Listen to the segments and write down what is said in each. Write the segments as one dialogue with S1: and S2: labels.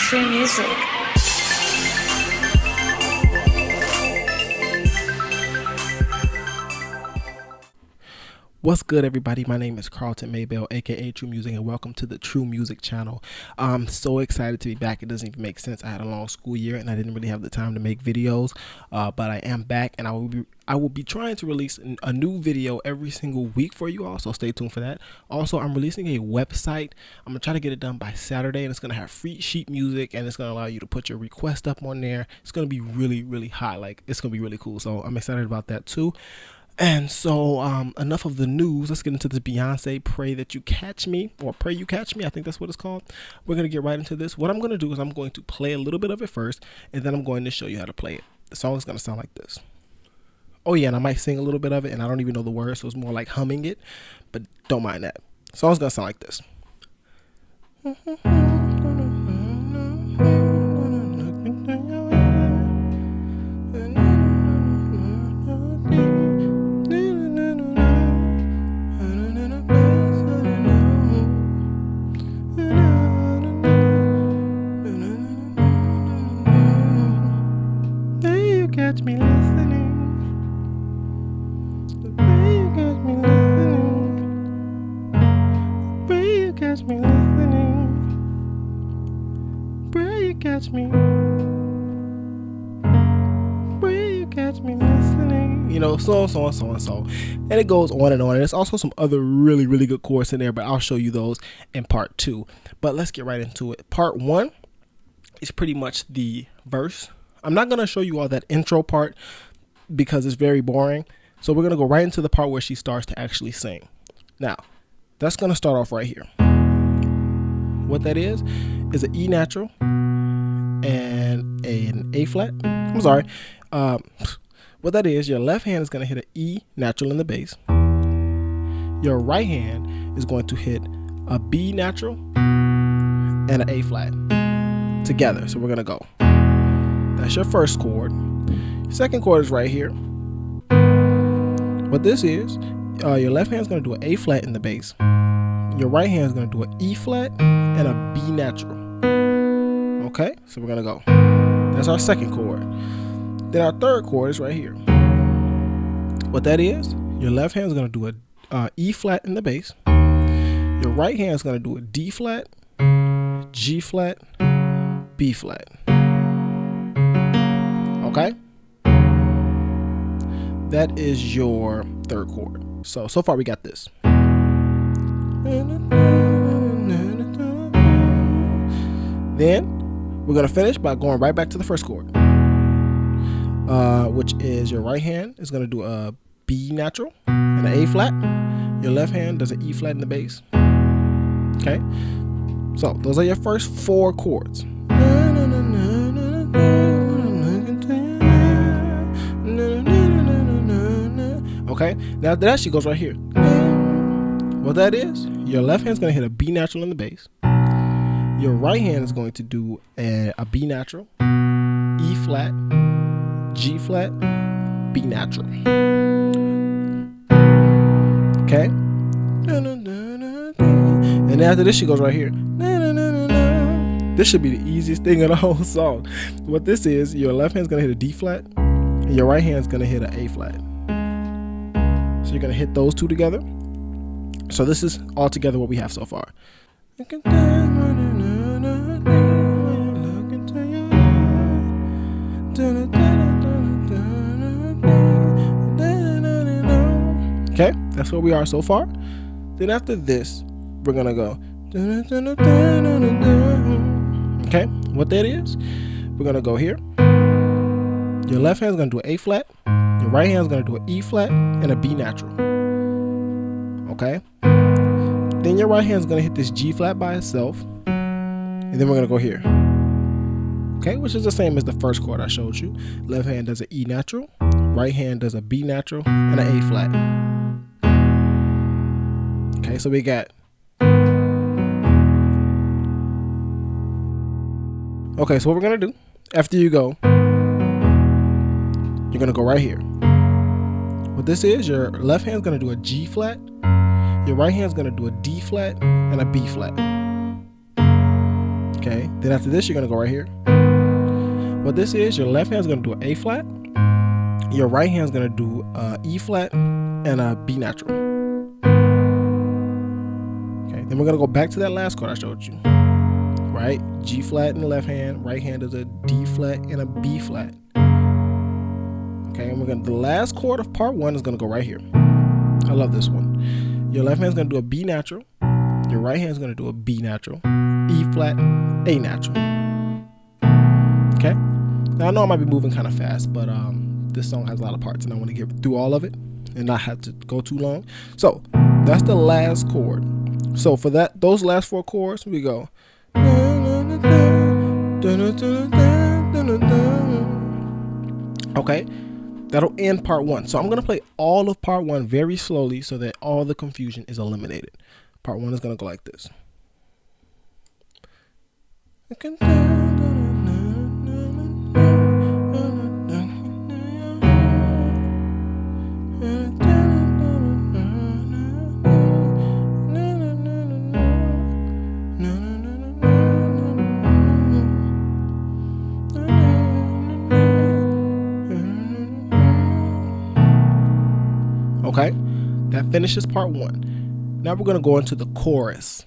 S1: True music.
S2: What's good, everybody? My name is Carleton Maybell, aka True Music, and welcome to the True Music channel. I'm so excited to be back. It doesn't even make sense. I had a long school year and I didn't really have the time to make videos, but I am back, and I will be trying to release a new video every single week for you all, so stay tuned for that. Also, I'm releasing a website. I'm gonna try to get it done by Saturday, and it's gonna have free sheet music, and it's gonna allow you to put your request up on there. It's gonna be really high. Like, it's gonna be really cool, so I'm excited about that too. And so enough of the news. Let's get into this Beyonce Pray That You Catch Me, or Pray You Catch Me. I think that's what it's called. We're going to get right into this. What I'm going to do is I'm going to play a little bit of it first, and then I'm going to show you how to play it. The song is going to sound like this. Oh yeah, and I might sing a little bit of it, and I don't even know the words, so it's more like humming it, but don't mind that. The song's going to sound like this. Catch me listening. The way you catch me listening. The way you catch me listening. Pray you catch me. Pray you catch me listening. You know, so. And it goes on and on. And there's also some other really good chords in there, but I'll show you those in part 2. But let's get right into it. Part 1 is pretty much the verse. I'm not going to show you all that intro part because it's very boring. So we're going to go right into the part where she starts to actually sing. Now, that's going to start off right here. What that is an E natural and an A flat. I'm sorry. What that is, your left hand is going to hit an E natural in the bass. Your right hand is going to hit a B natural and an A flat together. So we're going to go. That's your first chord. Second chord is right here. What this is, your left hand is going to do an A flat in the bass. Your right hand is going to do an E flat and a B natural. Okay, so we're going to go. That's our second chord. Then our third chord is right here. What that is, your left hand is going to do a E flat in the bass. Your right hand is going to do a D flat, G flat, B flat. Okay, that is your third chord. So far we got this. Then we're going to finish by going right back to the first chord, which is your right hand is going to do a B natural and an A flat. Your left hand does an E flat in the bass. Okay, so those are your first 4 chords. Okay, now after that she goes right here. What that is, your left hand is going to hit a B natural in the bass. Your right hand is going to do a B natural, E flat, G flat, B natural. Okay, and after this she goes right here. This should be the easiest thing in the whole song. What this is, your left hand is going to hit a D flat, and your right hand is going to hit an A flat. So you're going to hit those two together. So this is all together what we have so far. Okay, that's where we are so far. Then after this, we're going to go. Okay, what that is, we're going to go here. Your left hand is going to do an A flat. Your right hand is going to do an E flat and a B natural. Okay. Then your right hand is going to hit this G flat by itself. And then we're going to go here. Okay, which is the same as the first chord I showed you. Left hand does an E natural. Right hand does a B natural and an A flat. Okay, so we got. Okay, so what we're going to do, after you go, you're going to go right here. What this is, your left hand is going to do a G flat, your right hand is going to do a D flat and a B flat. Okay, then after this, you're gonna go right here. What this is, your left hand's gonna do an A flat, your right hand's gonna do E flat and a B natural. Okay, then we're gonna go back to that last chord I showed you. Right, G flat in the left hand, right hand is a D flat and a B flat. Okay, and the last chord of part 1 is gonna go right here. I love this one. Your left hand's gonna do a B natural, your right hand's gonna do a B natural, E flat, A natural. Okay, now I know I might be moving kind of fast, but this song has a lot of parts and I want to get through all of it and not have to go too long. So that's the last chord. So for those last 4 chords, we go. Okay, that'll end part 1. So I'm gonna play all of part 1 very slowly so that all the confusion is eliminated. Part 1 is gonna go like this. Okay, that finishes part 1. Now we're going to go into the chorus.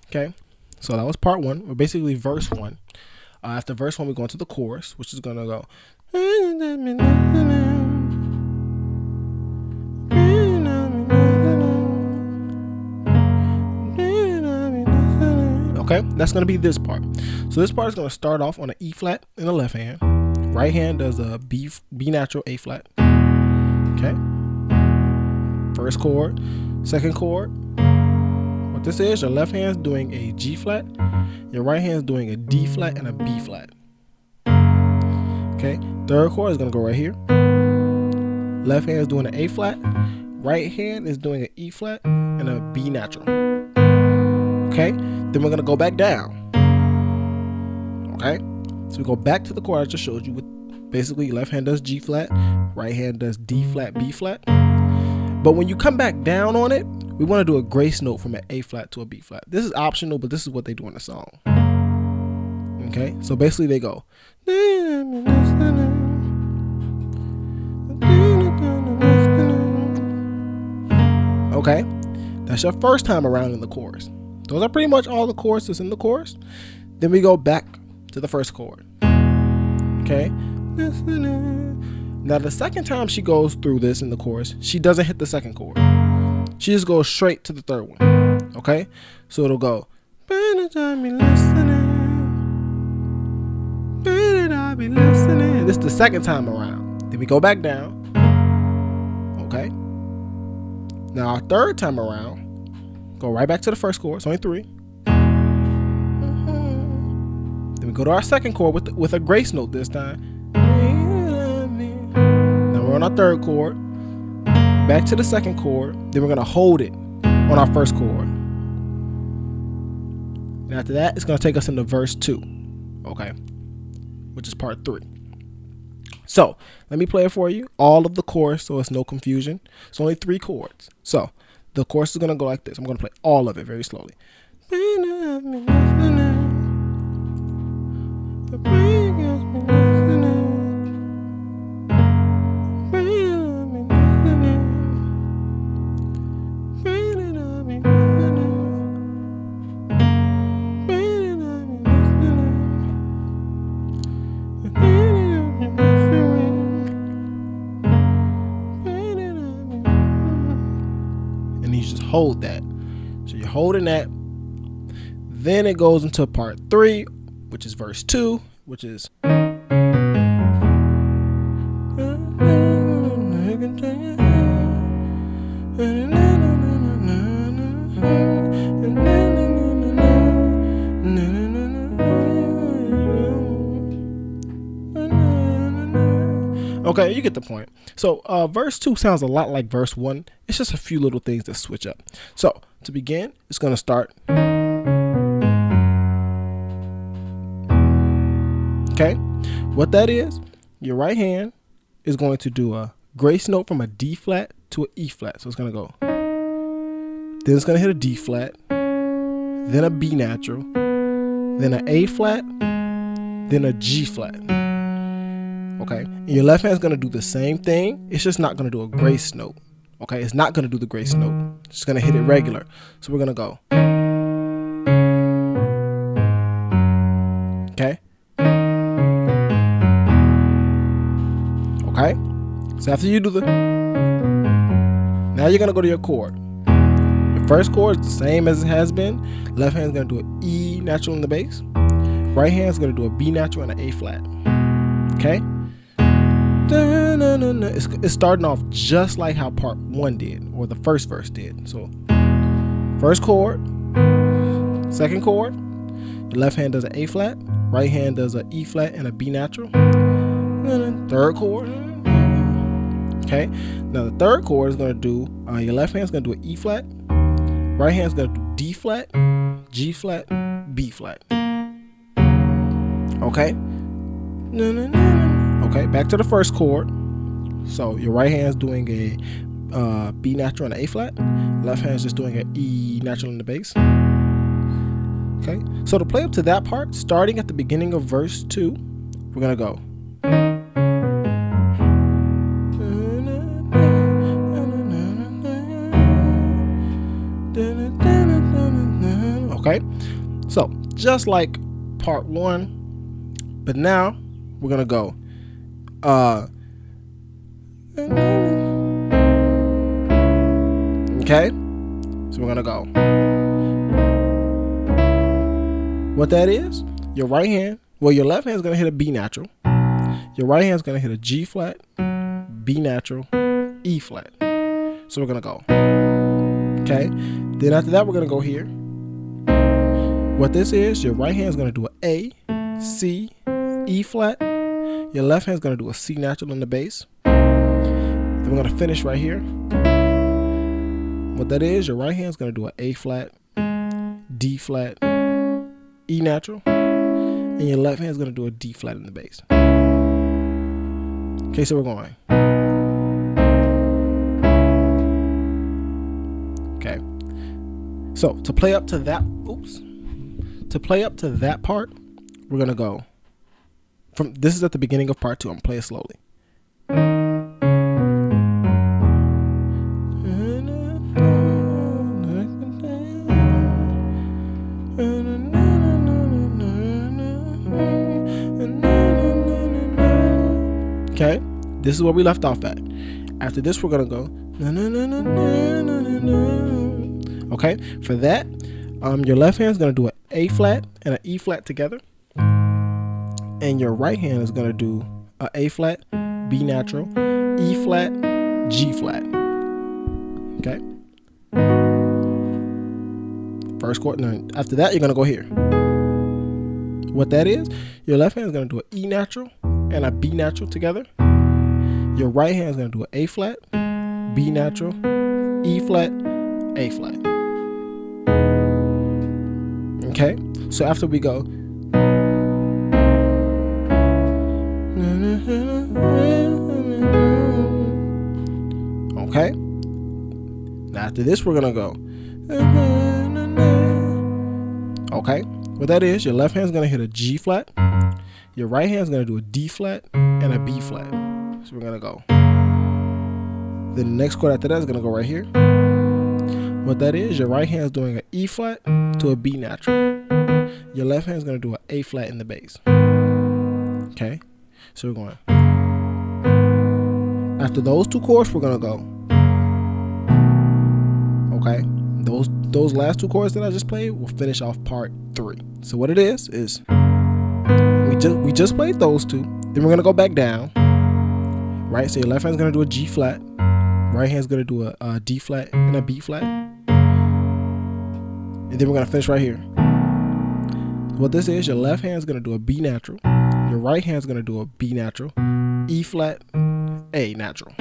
S2: Okay, so that was part 1, or basically verse 1. After verse 1, we go into the chorus, which is going to go. Okay, that's going to be this part. So this part is going to start off on an E flat in the left hand. Right hand does a B natural, A flat. Okay. First chord, second chord. What this is, your left hand is doing a G flat, your right hand is doing a D flat and a B flat. Okay, third chord is gonna go right here. Left hand is doing an A flat, right hand is doing an E flat and a B natural. Okay, then we're gonna go back down. Okay, so we go back to the chord I just showed you with basically left hand does G flat, right hand does D flat, B flat. But when you come back down on it, we want to do a grace note from an A flat to a B flat. This is optional, but this is what they do in the song. Okay, so basically they go. Okay, that's your first time around in the chorus. Those are pretty much all the choruses in the chorus. Then we go back to the first chord. Okay. Now the second time she goes through this in the chorus, she doesn't hit the second chord. She just goes straight to the third one. Okay? So it'll go. This is the second time around. Then we go back down. Okay? Now our third time around, go right back to the first chord. It's only 3. Then we go to our second chord with a grace note this time. We're on our third chord, back to the second chord, then we're going to hold it on our first chord. And after that, it's going to take us into verse 2, okay, which is part 3. So let me play it for you, all of the chorus, so it's no confusion. It's only 3 chords. So the chorus is going to go like this. I'm going to play all of it very slowly. Hold that. So you're holding that. Then it goes into part 3, which is verse 2, which is okay, you get the point. So verse 2 sounds a lot like verse 1. It's just a few little things that switch up. So to begin, it's going to start. Okay, what that is, your right hand is going to do a grace note from a D flat to an E flat. So it's going to go. Then it's going to hit a D flat, then a B natural, then an A flat, then a G flat. Okay, and your left hand's gonna do the same thing. It's just not gonna do a grace note. Okay, it's not gonna do the grace note. It's just gonna hit it regular. So we're gonna go. Okay. Okay. So after you do the, now you're gonna go to your chord. Your first chord is the same as it has been. Left hand's gonna do an E natural in the bass. Right hand's gonna do a B natural and an A flat. Okay. It's starting off just like how part 1 did, or the first verse did. So first chord, second chord, your left hand does an A flat, right hand does an E flat and a B natural. Third chord. Okay, now the third chord is going to do, your left hand's going to do an E flat, right hand's going to do D flat, G flat, B flat. Okay. Okay, back to the first chord. So your right hand's doing a B natural and an A flat. Left hand's just doing an E natural in the bass. Okay, so to play up to that part, starting at the beginning of verse 2, we're gonna go. Okay, so just like part 1, but now we're gonna go. Okay, so we're gonna go. What that is, your right hand, well, your left hand's gonna hit a B natural, your right hand's gonna hit a G flat, B natural, E flat. So we're gonna go. Okay, then after that we're gonna go here. What this is, your right hand's gonna do an A, C, E flat. Your left hand's gonna do a C natural in the bass. Then we're gonna finish right here. What that is, your right hand's gonna do an A flat, D flat, E natural, and your left hand's gonna do a D flat in the bass. Okay, so we're going. Okay. So to play up to that, to play up to that part, we're gonna go from, this is at the beginning of part 2. I'm gonna play it slowly. Okay, this is where we left off at. After this, we're gonna go. Okay, for that, your left hand is gonna do an A flat and an E flat together, and your right hand is gonna do an A flat, B natural, E flat, G flat. Okay. First chord. Now after that, you're gonna go here. What that is, your left hand is gonna do an E natural and a B natural together. Your right hand is gonna do an A flat, B natural, E flat, A flat. Okay, so after we go, okay, now after this we're gonna go. Okay, what that is, your left hand's gonna hit a G flat, your right hand's gonna do a D flat and a B flat. So we're gonna go. Then the next chord after that is gonna go right here. What that is, your right hand's doing an E flat to a B natural. Your left hand's gonna do an A flat in the bass. Okay, so we're going. After those 2 chords, we're gonna go. Okay, those last 2 chords that I just played will finish off part 3. So what it is we just played those 2. Then we're gonna go back down. Right, so your left hand's gonna do a G flat, right hand's gonna do a D flat and a B flat, and then we're gonna finish right here. What this is, your left hand's gonna do a B natural, your right hand's gonna do a B natural, E flat, A natural.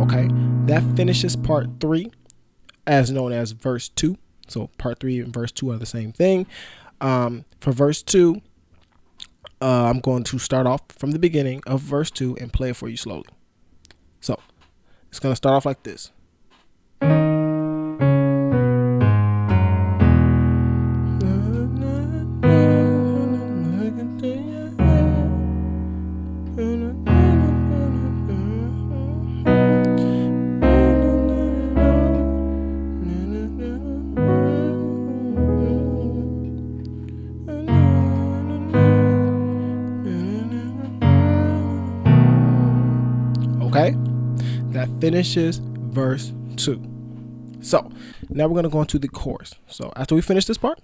S2: Okay, that finishes part 3, as known as verse 2. So part 3 and verse 2 are the same thing. For verse 2, I'm going to start off from the beginning of verse 2 and play it for you slowly. So it's going to start off like this. finishes verse 2. So now we're going to go into the chorus. So after we finish this part,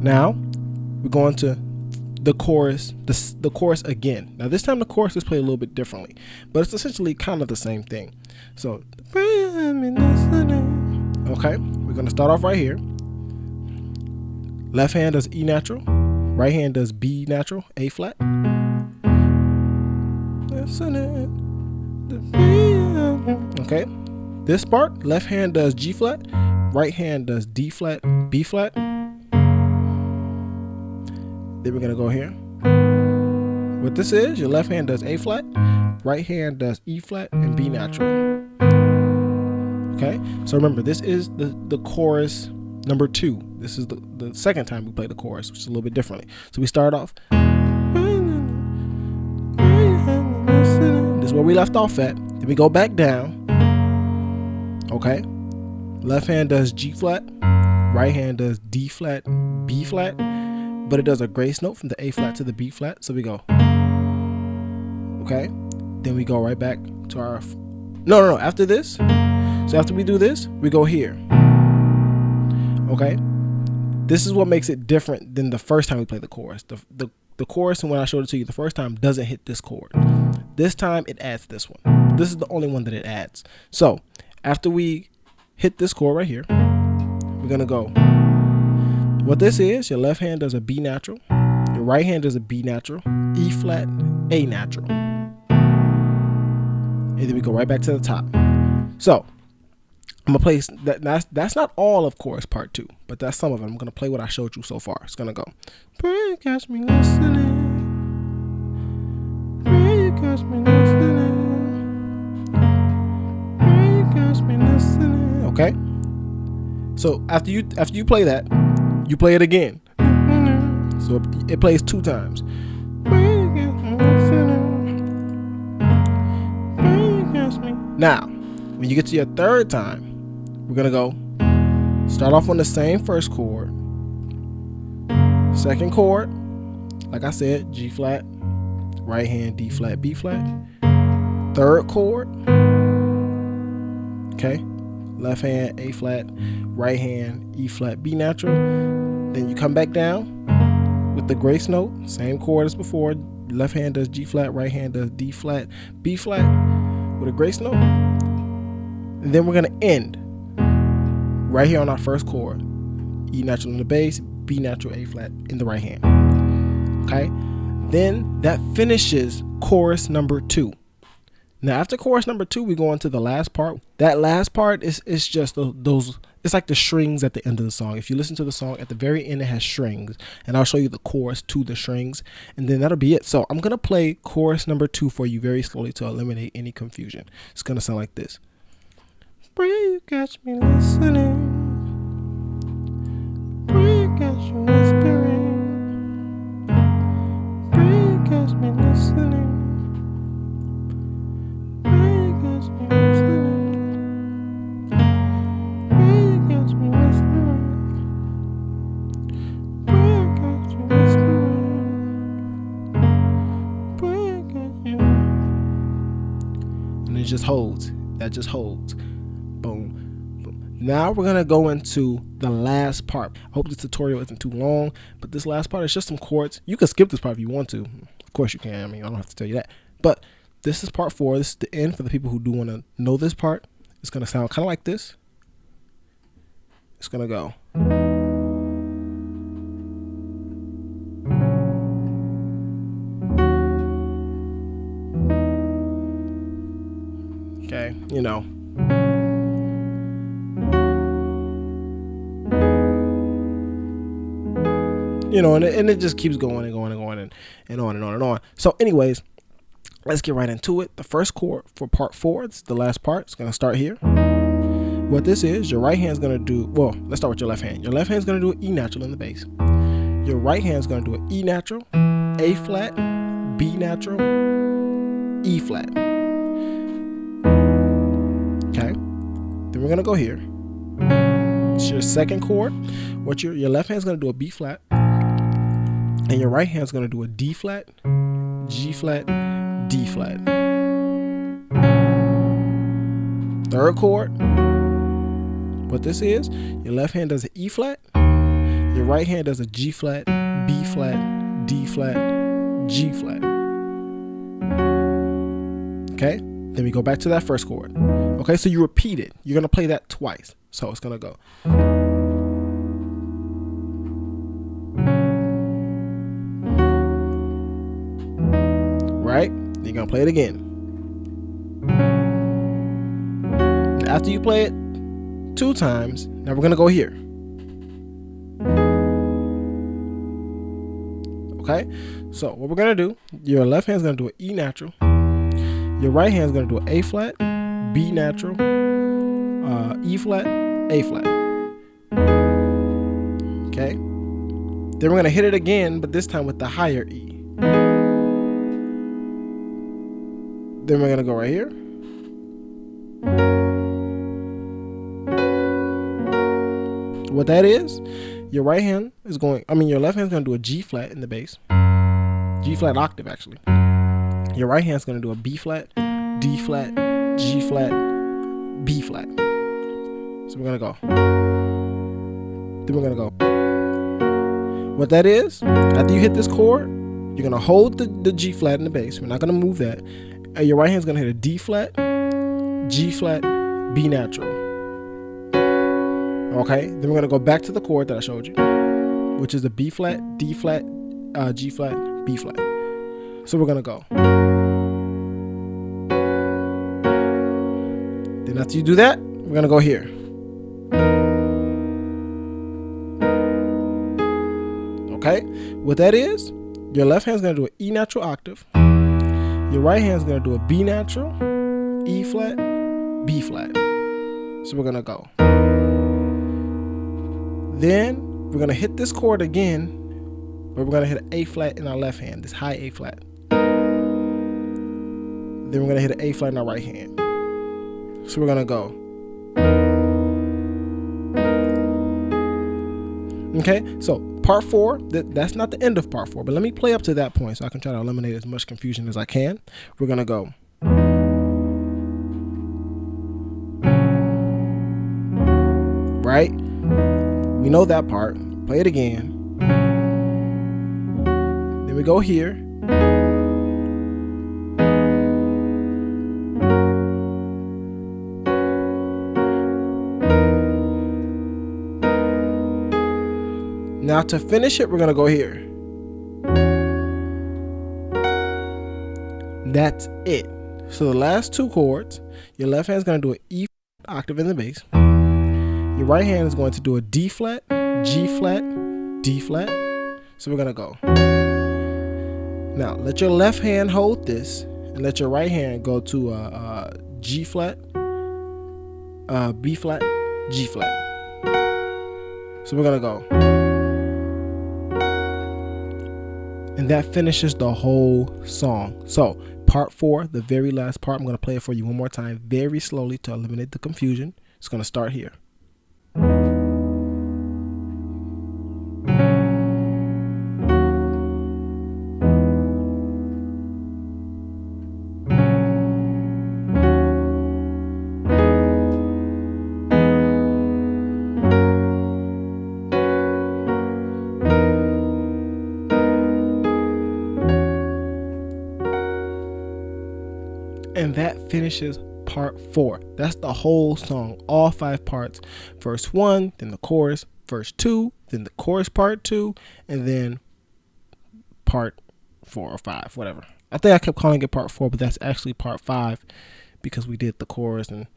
S2: now we're going to the chorus, the chorus again. Now this time the chorus is played a little bit differently, but it's essentially kind of the same thing. So okay, we're going to start off right here. Left hand does E natural, right hand does B natural, A flat. Okay, this part, left hand does G flat, right hand does D flat, B flat. Then we're gonna go here. What this is, your left hand does A flat, right hand does E flat and B natural. Okay, so remember, this is the chorus number 2. This is the second time we play the chorus, which is a little bit differently. So we start off. This is where we left off at. Then we go back down. Okay, left hand does G flat, right hand does D flat, B flat, but it does a grace note from the A flat to the B flat. So we go. Okay, then we go right back to our. No. After this, so after we do this, we go here. Okay, this is what makes it different than the first time we play the chorus. The chorus, and when I showed it to you the first time, doesn't hit this chord. This time it adds this one. This is the only one that it adds. So after we hit this chord right here, we're gonna go. What this is, your left hand does a B natural, your right hand does a B natural, E flat, A natural, and then we go right back to the top. So I'm gonna play that's not all of chorus part 2, but that's some of it. I'm gonna play what I showed you so far. It's gonna go. Pray you catch me listening. Pray you catch me listening. Pray you catch me listening. Okay. So after you play that, you play it again. So it plays 2 times. Pray you catch me listening. Pray you catch me. Now, when you get to your third time, we're gonna go start off on the same first chord. Second chord, like I said, G flat, right hand D flat, B flat. Third chord, okay, left hand A flat, right hand E flat, B natural. Then you come back down with the grace note, same chord as before. Left hand does G flat, right hand does D flat, B flat with a grace note. And then we're gonna end right here on our first chord. E natural in the bass, B natural, A flat in the right hand. Okay? Then that finishes chorus number 2. Now after chorus number 2, we go into the last part. That last part is just those, it's like the strings at the end of the song. If you listen to the song, at the very end it has strings, and I'll show you the chorus to the strings, and then that'll be it. So I'm gonna play chorus number 2 for you very slowly to eliminate any confusion. It's gonna sound like this. Pray you catch me listening. Pray you catch you whispering. Pray you catch me listening. Pray you catch me listening. Pray you catch me whispering. Pray you catch you whispering. Pray you catch you. And it just holds. That just holds. Boom, boom. Now we're gonna go into the last part. I hope this tutorial isn't too long, but this last part is just some chords. You can skip this part if you want to. Of course you can. I mean, I don't have to tell you that. But this is part 4. This is the end for the people who do want to know this part. It's gonna sound kind of like this. It's gonna go. Okay, you know. You know, and it just keeps going and going and going and on and on and on. So anyways, let's get right into it. The first chord for part 4, it's the last part. It's going to start here. What this is, your right hand's going to do, well, let's start with your left hand. Your left hand's going to do an E natural in the bass. Your right hand's going to do an E natural, A flat, B natural, E flat. Okay. Then we're going to go here. It's your second chord. What your left hand's going to do a B flat. And your right hand's going to do a D flat, G flat, D flat. Third chord. What this is, your left hand does an E flat, your right hand does a G flat, B flat, D flat, G flat. Okay, then we go back to that first chord. Okay, so you repeat it. You're gonna play that twice. So it's gonna go. Right? You're gonna play it again. And after you play it 2 times, now we're gonna go here. Okay, so what we're gonna do, your left hand's gonna do an E natural, your right hand's gonna do an A flat, B natural, E flat, A flat. Okay, then we're gonna hit it again, but this time with the higher E. Then we're gonna go right here. What that is, your right hand is going, your left hand's gonna do a G flat in the bass. G flat octave, actually. Your right hand's gonna do a B flat, D flat, G flat, B flat. So we're gonna go. Then we're gonna go. What that is, after you hit this chord, you're gonna hold the G flat in the bass. We're not gonna move that. Your right hand's gonna hit a D flat, G flat, B natural. Okay, then we're gonna go back to the chord that I showed you, which is the B flat, D flat, G flat, B flat. So we're gonna go. Then after you do that, we're gonna go here. Okay, what that is, your left hand's gonna do an E natural octave. Your right hand's gonna do a B natural, E flat, B flat. So we're gonna go. Then we're gonna hit this chord again, but we're gonna hit an A flat in our left hand, this high A flat. Then we're gonna hit an A flat in our right hand. So we're gonna go. Okay, so part 4, that's not the end of part 4, but let me play up to that point so I can try to eliminate as much confusion as I can. We're gonna go. Right? We know that part. Play it again. Then we go here. Now to finish it, we're gonna go here. That's it. So the last 2 chords, your left hand's gonna do an E octave in the bass. Your right hand is going to do a D flat, G flat, D flat. So we're gonna go. Now let your left hand hold this, and let your right hand go to a G flat, B flat, G flat. So we're gonna go. And that finishes the whole song. So part 4, the very last part, I'm gonna play it for you one more time, very slowly to eliminate the confusion. It's gonna start here. And that finishes part 4. That's the whole song, all 5 parts. Verse 1, then the chorus, verse 2, then the chorus part 2, and then part 4 or 5, whatever. I think I kept calling it part 4, but that's actually part 5 because we did the chorus, and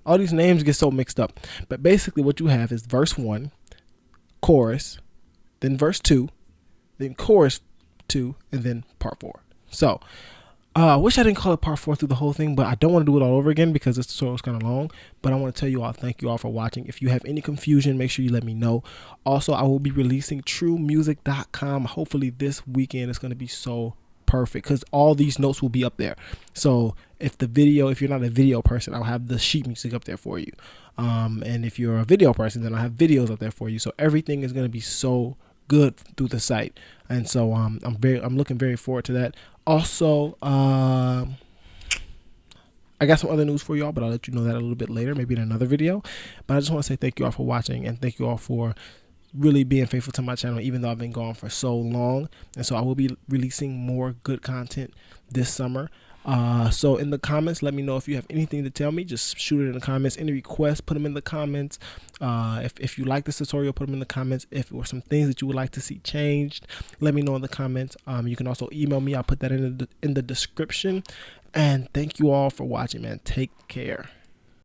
S2: all these names get so mixed up. But basically what you have is verse 1, chorus, then verse 2, then chorus 2, and then part 4. So I wish I didn't call it part 4 through the whole thing, but I don't want to do it all over again because this tutorial is kind of long. But I want to tell you all, thank you all for watching. If you have any confusion, make sure you let me know. Also, I will be releasing truemusic.com. Hopefully this weekend is going to be so perfect because all these notes will be up there. So if you're not a video person, I'll have the sheet music up there for you. And if you're a video person, then I'll have videos up there for you. So everything is going to be so good through the site. And so I'm looking very forward to that. Also, I I got some other news for y'all, but I'll let you know that a little bit later, maybe in another video. But I just want to say thank you all for watching, and thank you all for really being faithful to my channel, even though I've been gone for so long. And so I will be releasing more good content this summer. So in the comments, let me know if you have anything to tell me. Just shoot it in the comments. Any requests, put them in the comments. If you like this tutorial, put them in the comments. If there were some things that you would like to see changed, let me know in the comments. You can also email me. I'll put that in the description. And thank you all for watching, man. Take care.